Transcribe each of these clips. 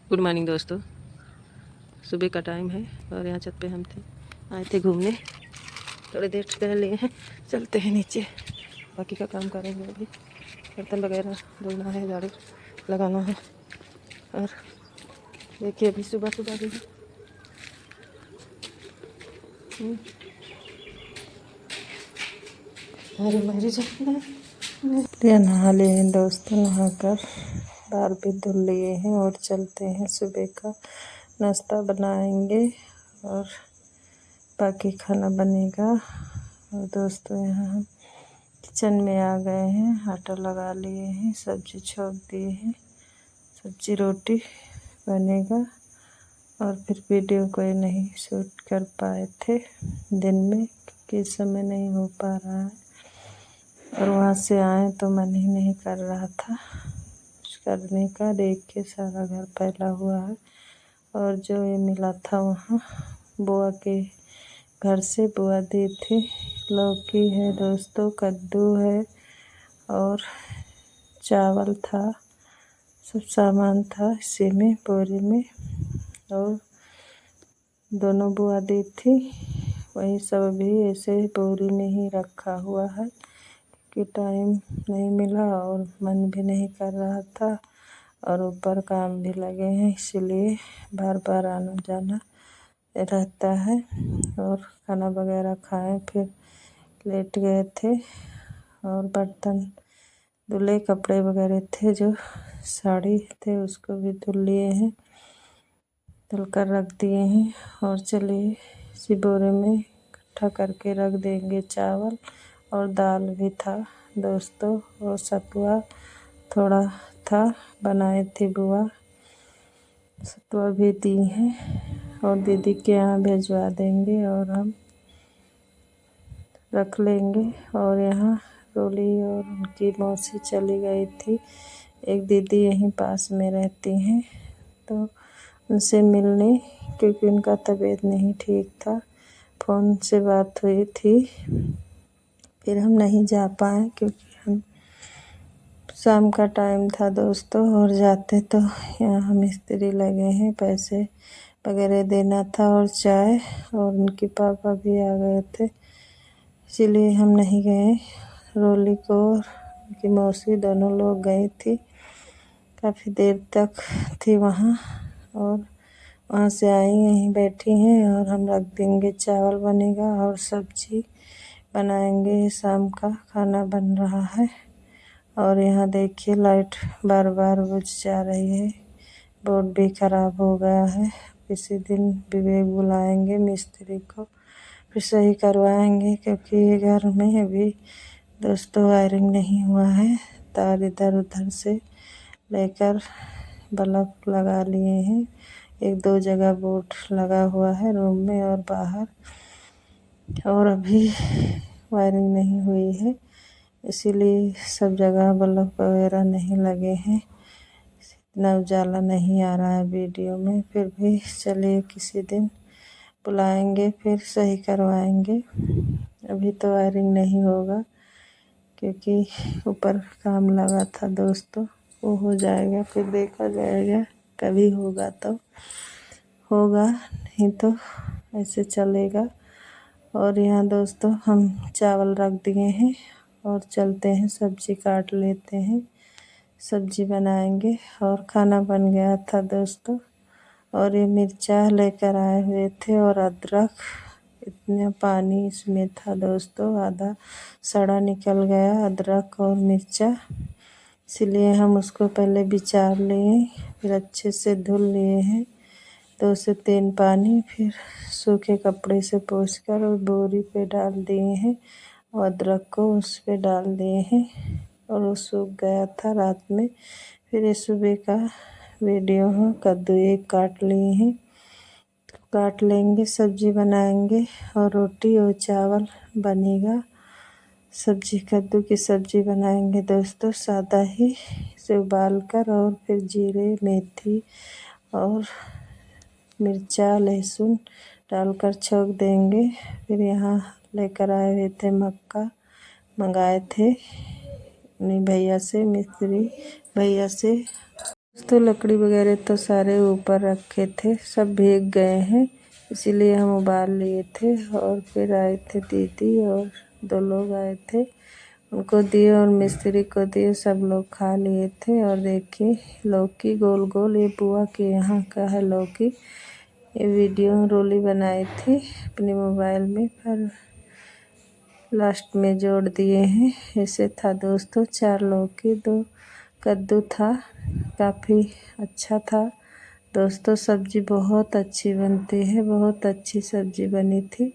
Good morning दोस्तों। सुबह का टाइम है और यहाँ छत पे हम आए थे घूमने। थोड़ी देर कर लिए हैं, चलते हैं नीचे, बाकी का काम करेंगे। अभी बर्तन वगैरह धोना है, झाड़ू लगाना है। और देखिए अभी सुबह सुबह भी अरे मेरी जान नहा लिए हैं दोस्तों। नहाकर बाल भी धुल लिए हैं और चलते हैं। सुबह का नाश्ता बनाएंगे और बाकी खाना बनेगा। और दोस्तों यहाँ हम किचन में आ गए हैं, आटा लगा लिए हैं, सब्जी छोक दिए हैं, सब्जी रोटी बनेगा। और फिर वीडियो कोई नहीं शूट कर पाए थे दिन में क्योंकि इस समय नहीं हो पा रहा है। और वहाँ से आए तो मन ही नहीं कर रहा था कुछ करने का। देख के सारा घर फैला हुआ है। और जो ये मिला था वहाँ बुआ के घर से, बुआ दी थी। लौकी है दोस्तों, कद्दू है और चावल था, सब सामान था इसी में बोरी में। और दोनों बुआ दी थी, वही सब भी ऐसे बोरी में ही रखा हुआ है कि टाइम नहीं मिला और मन भी नहीं कर रहा था। और ऊपर काम भी लगे हैं, इसलिए बार बार आना जाना रहता है। और खाना वगैरह खाएं, फिर लेट गए थे। और बर्तन धुले, कपड़े वगैरह थे, जो साड़ी थे उसको भी धुल लिए हैं, धुल कर रख दिए हैं। और चलिए इसी बोरे में इकट्ठा करके रख देंगे। चावल और दाल भी था दोस्तों, और सतुआ थोड़ा था, बनाए थी बुआ, सतुआ भी दी हैं। और दीदी के यहाँ भिजवा देंगे और हम रख लेंगे। और यहाँ रोली और उनकी मौसी चली गई थी। एक दीदी यहीं पास में रहती हैं, तो उनसे मिलने, क्योंकि उनका तबीयत नहीं ठीक था। फ़ोन से बात हुई थी, फिर हम नहीं जा पाए क्योंकि हम शाम का टाइम था दोस्तों। और जाते तो यहाँ मिस्त्री लगे हैं, पैसे वगैरह देना था और चाय। और उनके पापा भी आ गए थे, इसीलिए हम नहीं गए। रोली को उनकी मौसी दोनों लोग गई थी, काफ़ी देर तक थी वहाँ। और वहाँ से आई, यहीं बैठी हैं। और हम रख देंगे, चावल बनेगा और सब्जी बनाएंगे। शाम का खाना बन रहा है। और यहाँ देखिए लाइट बार बार बुझ जा रही है, बोर्ड भी ख़राब हो गया है। किसी दिन विवेक बुलाएंगे मिस्त्री को, फिर सही करवाएंगे, क्योंकि ये घर में अभी दोस्तों वायरिंग नहीं हुआ है। तार इधर उधर से लेकर बल्ब लगा लिए हैं। एक दो जगह बोर्ड लगा हुआ है, रूम में और बाहर। और अभी वायरिंग नहीं हुई है, इसीलिए सब जगह बल्ब वगैरह नहीं लगे हैं। इतना उजाला नहीं आ रहा है वीडियो में। फिर भी चलिए किसी दिन बुलाएंगे, फिर सही करवाएंगे। अभी तो वायरिंग नहीं होगा क्योंकि ऊपर काम लगा था दोस्तों, वो हो जाएगा, फिर देखा जाएगा। कभी होगा तो होगा, नहीं तो ऐसे चलेगा। और यहाँ दोस्तों हम चावल रख दिए हैं और चलते हैं, सब्जी काट लेते हैं, सब्जी बनाएंगे। और खाना बन गया था दोस्तों। और ये मिर्चा लेकर आए हुए थे और अदरक, इतना पानी इसमें था दोस्तों, आधा सड़ा निकल गया अदरक और मिर्चा। इसलिए हम उसको पहले बिचार लिए, फिर अच्छे से धुल लिए हैं 2 से 3 पानी, फिर सूखे कपड़े से पोंछकर और बोरी पे डाल दिए हैं। और अदरक को उस पे डाल दिए हैं और वो सूख गया था रात में। फिर ये सुबह का वीडियो है। कद्दू एक काट लिए हैं, काट लेंगे, सब्जी बनाएंगे और रोटी और चावल बनेगा। सब्जी कद्दू की सब्जी बनाएंगे दोस्तों, सादा ही, इसे उबाल कर और फिर जीरे मेथी और मिर्चा लहसुन डालकर छौंक देंगे। फिर यहाँ लेकर आए हुए थे मक्का, मंगाए थे अपने भैया से, मिस्त्री भैया से। तो लकड़ी वगैरह तो सारे ऊपर रखे थे, सब भीग गए हैं, इसीलिए हम उबाल लिए थे। और फिर आए थे दीदी और 2 लोग आए थे, उनको दिए और मिस्त्री को दिए, सब लोग खा लिए थे। और देखिए लौकी गोल गोल, ये बुआ के यहाँ का है लौकी। ये वीडियो रोली बनाई थी अपने मोबाइल में, पर लास्ट में जोड़ दिए हैं। ऐसे था दोस्तों, 4 लौकी 2 कद्दू था, काफ़ी अच्छा था दोस्तों। सब्ज़ी बहुत अच्छी बनती है, बहुत अच्छी सब्ज़ी बनी थी।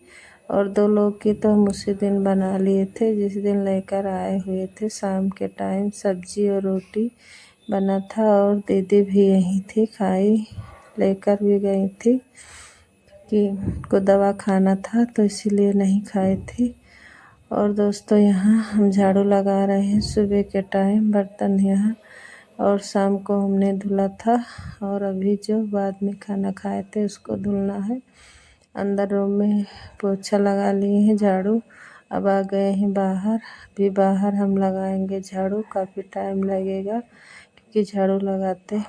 और 2 लौकी तो हम उसी दिन बना लिए थे जिस दिन लेकर आए हुए थे। शाम के टाइम सब्ज़ी और रोटी बना था, और दीदी भी यहीं थी, खाई लेकर भी गई थी कि को दवा खाना था तो इसीलिए नहीं खाई थी। और दोस्तों यहाँ हम झाड़ू लगा रहे हैं सुबह के टाइम, बर्तन यहाँ, और शाम को हमने धुला था। और अभी जो बाद में खाना खाए थे उसको धुलना है। अंदर रूम में पोछा लगा लिए हैं, झाड़ू। अब आ गए हैं बाहर, भी बाहर हम लगाएंगे झाड़ू, काफ़ी टाइम लगेगा क्योंकि झाड़ू लगाते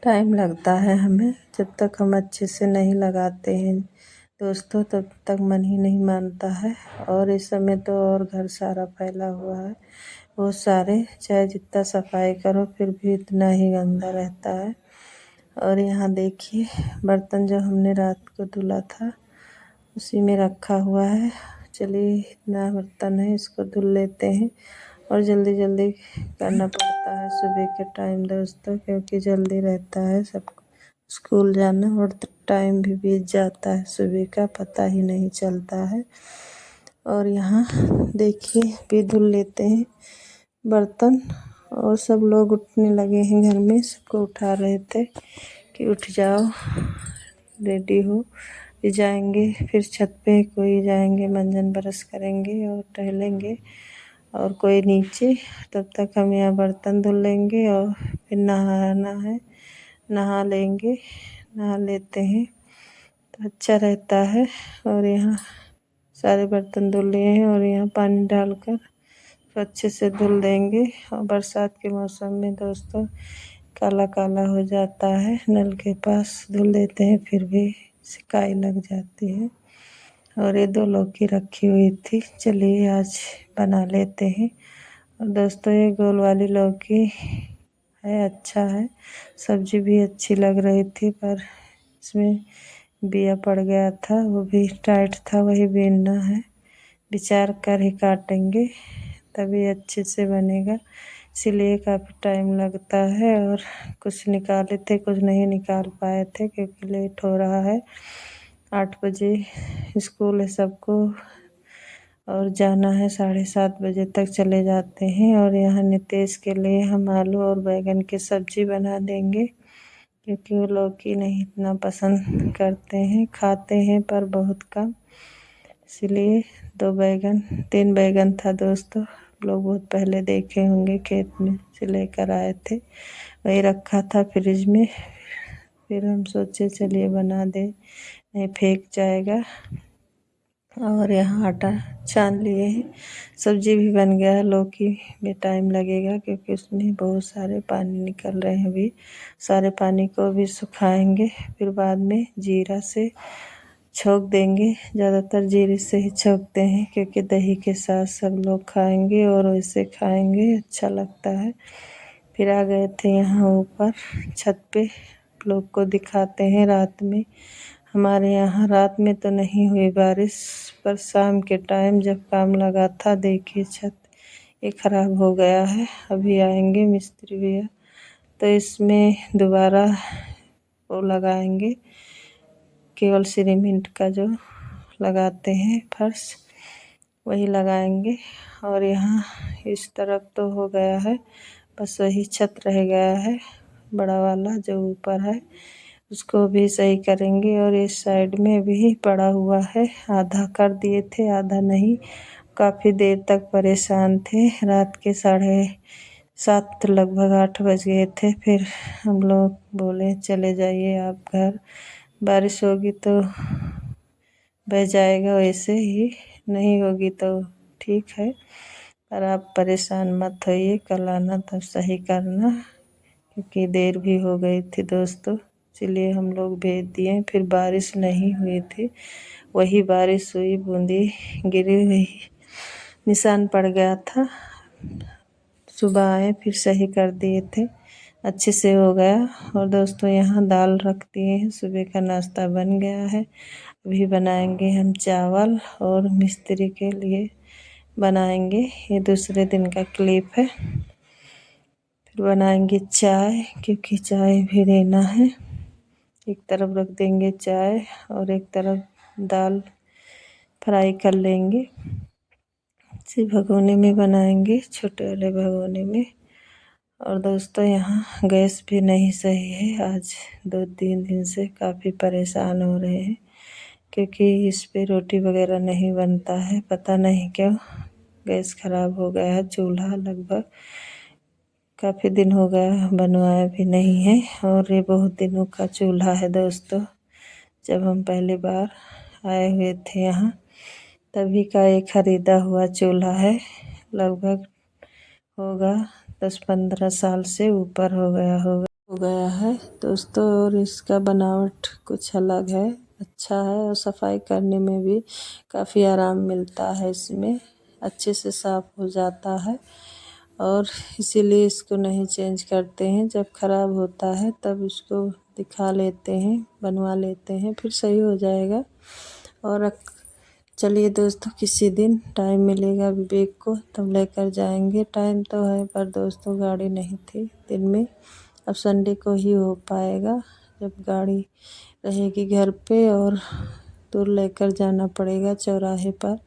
टाइम लगता है हमें। जब तक हम अच्छे से नहीं लगाते हैं दोस्तों तब तक मन ही नहीं मानता है। और इस समय तो और घर सारा फैला हुआ है, बहुत सारे, चाहे जितना सफाई करो फिर भी इतना ही गंदा रहता है। और यहाँ देखिए बर्तन जो हमने रात को धुला था उसी में रखा हुआ है। चलिए इतना बर्तन है, इसको धुल लेते हैं। और जल्दी जल्दी करना पड़ता है सुबह के टाइम दोस्तों, क्योंकि जल्दी रहता है सबको स्कूल जाना, और टाइम भी बीत जाता है सुबह का, पता ही नहीं चलता है। और यहाँ देखिए भी धुल लेते हैं बर्तन। और सब लोग उठने लगे हैं, घर में सबको उठा रहे थे कि उठ जाओ, रेडी हो, भी जाएंगे फिर छत पे, कोई जाएंगे मंजन ब्रश करेंगे और टहलेंगे, और कोई नीचे। तब तक हम यहाँ बर्तन धुल लेंगे और फिर नहाना है, नहा लेंगे, नहा लेते हैं तो अच्छा रहता है। और यहाँ सारे बर्तन धुल लिए हैं और यहाँ पानी डालकर तो अच्छे से धुल देंगे। और बरसात के मौसम में दोस्तों काला काला हो जाता है, नल के पास धुल देते हैं फिर भी सिकाई लग जाती है। और ये 2 लौकी रखी हुई थी, चलिए आज बना लेते हैं। और दोस्तों ये गोल वाली लौकी है, अच्छा है, सब्जी भी अच्छी लग रही थी, पर इसमें बिया पड़ गया था, वो भी टाइट था, वही बीनना है, विचार कर ही काटेंगे तभी अच्छे से बनेगा, इसीलिए काफ़ी टाइम लगता है। और कुछ निकाले थे, कुछ नहीं निकाल पाए थे क्योंकि लेट हो रहा है, 8 बजे स्कूल है सबको, और जाना है 7:30 बजे तक चले जाते हैं। और यहाँ नितेश के लिए हम आलू और बैंगन की सब्ज़ी बना देंगे क्योंकि वो लौकी नहीं इतना पसंद करते हैं, खाते हैं पर बहुत कम, इसलिए 2 बैगन 3 बैगन था दोस्तों, लोग बहुत पहले देखे होंगे, खेत में से लेकर आए थे, वही रखा था फ्रिज में। फिर हम सोचे चलिए बना दे, नहीं फेंक जाएगा। और यहाँ आटा छान लिए हैं, सब्जी भी बन गया है। लौकी में टाइम लगेगा क्योंकि उसमें बहुत सारे पानी निकल रहे हैं, अभी सारे पानी को भी सुखाएंगे, फिर बाद में जीरा से छौंक देंगे। ज़्यादातर जीरे से ही छौंकते हैं क्योंकि दही के साथ सब लोग खाएंगे और वैसे खाएंगे अच्छा लगता है। फिर आ गए थे यहाँ ऊपर छत पे, लोग को दिखाते हैं। रात में हमारे यहाँ रात में तो नहीं हुई बारिश, पर शाम के टाइम जब काम लगा था देखिए छत ये खराब हो गया है। अभी आएंगे मिस्त्री भैया तो इसमें दोबारा वो लगाएंगे, केवल सीमेंट का जो लगाते हैं फर्श वही लगाएंगे। और यहाँ इस तरफ तो हो गया है, बस वही छत रह गया है बड़ा वाला जो ऊपर है, उसको भी सही करेंगे। और इस साइड में भी पड़ा हुआ है, आधा कर दिए थे आधा नहीं, काफ़ी देर तक परेशान थे। रात के 7:30 लगभग 8 बज गए थे। फिर हम लोग बोले चले जाइए आप घर, बारिश होगी तो बह जाएगा, वैसे ही नहीं होगी तो ठीक है, पर आप परेशान मत होइए, कल आना तब सही करना क्योंकि देर भी हो गई थी दोस्तों, इसलिए हम लोग भेज दिए। फिर बारिश नहीं हुई थी, वही बारिश हुई, बूंदी गिरी, वही निशान पड़ गया था। सुबह आए फिर सही कर दिए थे, अच्छे से हो गया। और दोस्तों यहाँ दाल रख दिए हैं, सुबह का नाश्ता बन गया है। अभी बनाएंगे हम चावल और मिस्त्री के लिए बनाएंगे, ये दूसरे दिन का क्लिप है। फिर बनाएंगे चाय, क्योंकि चाय भी देना है। एक तरफ रख देंगे चाय और एक तरफ दाल फ्राई कर लेंगे। इसी भगोने में बनाएंगे, छोटे वाले भगोने में। और दोस्तों यहाँ गैस भी नहीं सही है, आज 2-3 दिन से काफ़ी परेशान हो रहे हैं, क्योंकि इस पे रोटी वगैरह नहीं बनता है। पता नहीं क्यों गैस ख़राब हो गया है। चूल्हा लगभग काफ़ी दिन हो गया, बनवाया भी नहीं है। और ये बहुत दिनों का चूल्हा है दोस्तों, जब हम पहली बार आए हुए थे यहाँ तभी का ये ख़रीदा हुआ चूल्हा है। लगभग होगा 10-15 साल से ऊपर हो गया है दोस्तों। और इसका बनावट कुछ अलग है, अच्छा है। और सफाई करने में भी काफ़ी आराम मिलता है, इसमें अच्छे से साफ़ हो जाता है। और इसीलिए इसको नहीं चेंज करते हैं, जब ख़राब होता है तब इसको दिखा लेते हैं, बनवा लेते हैं, फिर सही हो जाएगा। और चलिए दोस्तों, किसी दिन टाइम मिलेगा विवेक को तब लेकर जाएंगे। टाइम तो है पर दोस्तों गाड़ी नहीं थी दिन में, अब संडे को ही हो पाएगा जब गाड़ी रहेगी घर पे। और दूर लेकर जाना पड़ेगा चौराहे पर,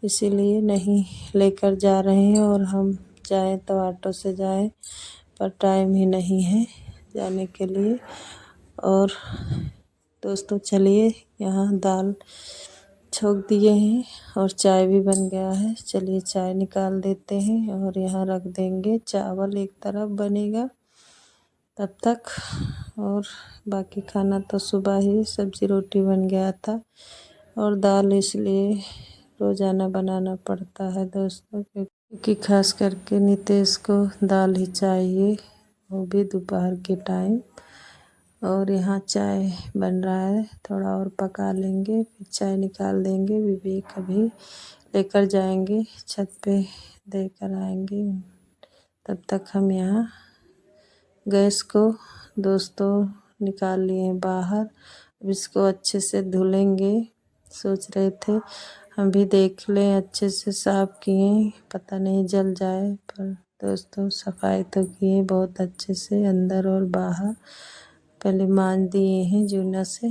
इसीलिए नहीं लेकर जा रहे हैं। और हम जाएं तो ऑटो से जाएं, पर टाइम ही नहीं है जाने के लिए। और दोस्तों चलिए, यहाँ दाल छोंक दिए हैं और चाय भी बन गया है। चलिए चाय निकाल देते हैं और यहाँ रख देंगे। चावल एक तरफ बनेगा तब तक, और बाकी खाना तो सुबह ही सब्जी रोटी बन गया था। और दाल इसलिए रोज़ाना बनाना पड़ता है दोस्तों, क्योंकि खास करके नितेश को दाल ही चाहिए, वो भी दोपहर के टाइम। और यहाँ चाय बन रहा है, थोड़ा और पका लेंगे फिर चाय निकाल देंगे। विवेक अभी लेकर जाएंगे, छत पे देकर आएंगे। तब तक हम यहाँ गैस को दोस्तों निकाल लिए बाहर। अब इसको अच्छे से धुलेंगे, सोच रहे थे हम भी देख लें, अच्छे से साफ़ किए, पता नहीं जल जाए। पर दोस्तों सफाई तो किए बहुत अच्छे से, अंदर और बाहर पहले मांज दिए हैं जूना से,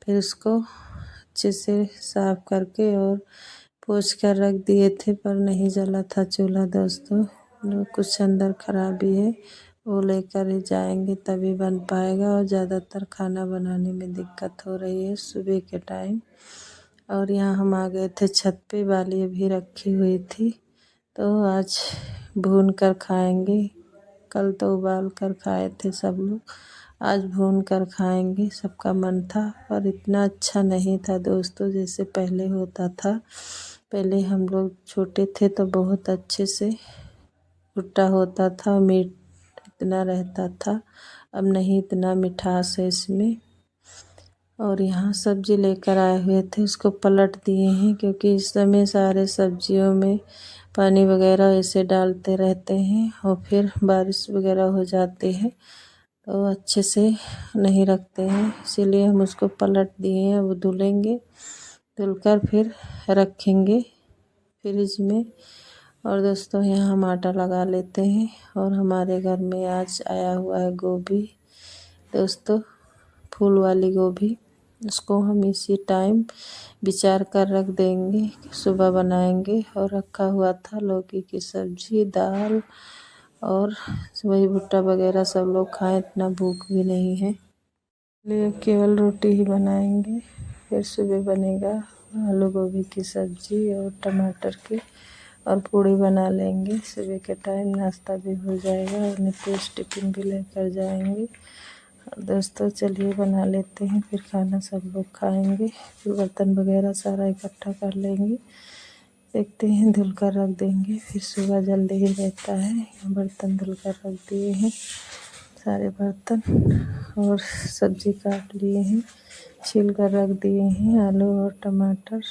फिर उसको अच्छे से साफ़ करके और पोंछ कर रख दिए थे। पर नहीं जला था चूल्हा दोस्तों, कुछ अंदर खराबी है, वो लेकर ही जाएंगे तभी बन पाएगा। और ज़्यादातर खाना बनाने में दिक्कत हो रही है सुबह के टाइम। और यहाँ हम आ गए थे छत पे, बाली भी रखी हुई थी, तो आज भून कर खाएंगे। कल तो उबाल कर खाए थे सब लोग, आज भून कर खाएंगे। सबका मन था, पर इतना अच्छा नहीं था दोस्तों जैसे पहले होता था। पहले हम लोग छोटे थे तो बहुत अच्छे से भुट्टा होता था, मीठ इतना रहता था, अब नहीं इतना मिठास है इसमें। और यहाँ सब्जी लेकर आए हुए थे, उसको पलट दिए हैं, क्योंकि इस समय सारे सब्जियों में पानी वगैरह ऐसे डालते रहते हैं और फिर बारिश वगैरह हो जाती है तो अच्छे से नहीं रखते हैं, इसीलिए हम उसको पलट दिए हैं। अब धुलेंगे, धुलकर फिर रखेंगे फ्रिज में। और दोस्तों यहाँ हम आटा लगा लेते हैं। और हमारे घर में आज आया हुआ है गोभी दोस्तों, फूल वाली गोभी, उसको हम इसी टाइम विचार कर रख देंगे, सुबह बनाएंगे। और रखा हुआ था लौकी की सब्जी, दाल, और वही भुट्टा वगैरह सब लोग खाएं, इतना भूख भी नहीं है, इसलिए केवल रोटी ही बनाएंगे। फिर सुबह बनेगा आलू गोभी की सब्जी और टमाटर की, और पूड़ी बना लेंगे। सुबह के टाइम नाश्ता भी हो जाएगा और नितेश टिफ़िन भी लेकर जाएंगे। और दोस्तों चलिए बना लेते हैं, फिर खाना सब लोग खाएंगे। फिर बर्तन वगैरह सारा इकट्ठा कर लेंगे, देखते हैं, धुल कर रख देंगे। फिर सुबह जल्दी ही रहता है, बर्तन धुल कर रख दिए हैं, सारे बर्तन और सब्जी काट लिए हैं, छील कर रख दिए हैं। आलू और टमाटर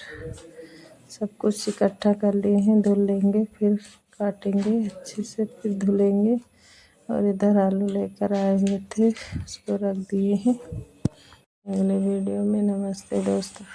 सब कुछ इकट्ठा कर लिए हैं। धुल लेंगे, फिर काटेंगे अच्छे से, फिर धुलेंगे। और इधर आलू लेकर आए हुए थे, उसको रख दिए हैं। अगले वीडियो में नमस्ते दोस्तों।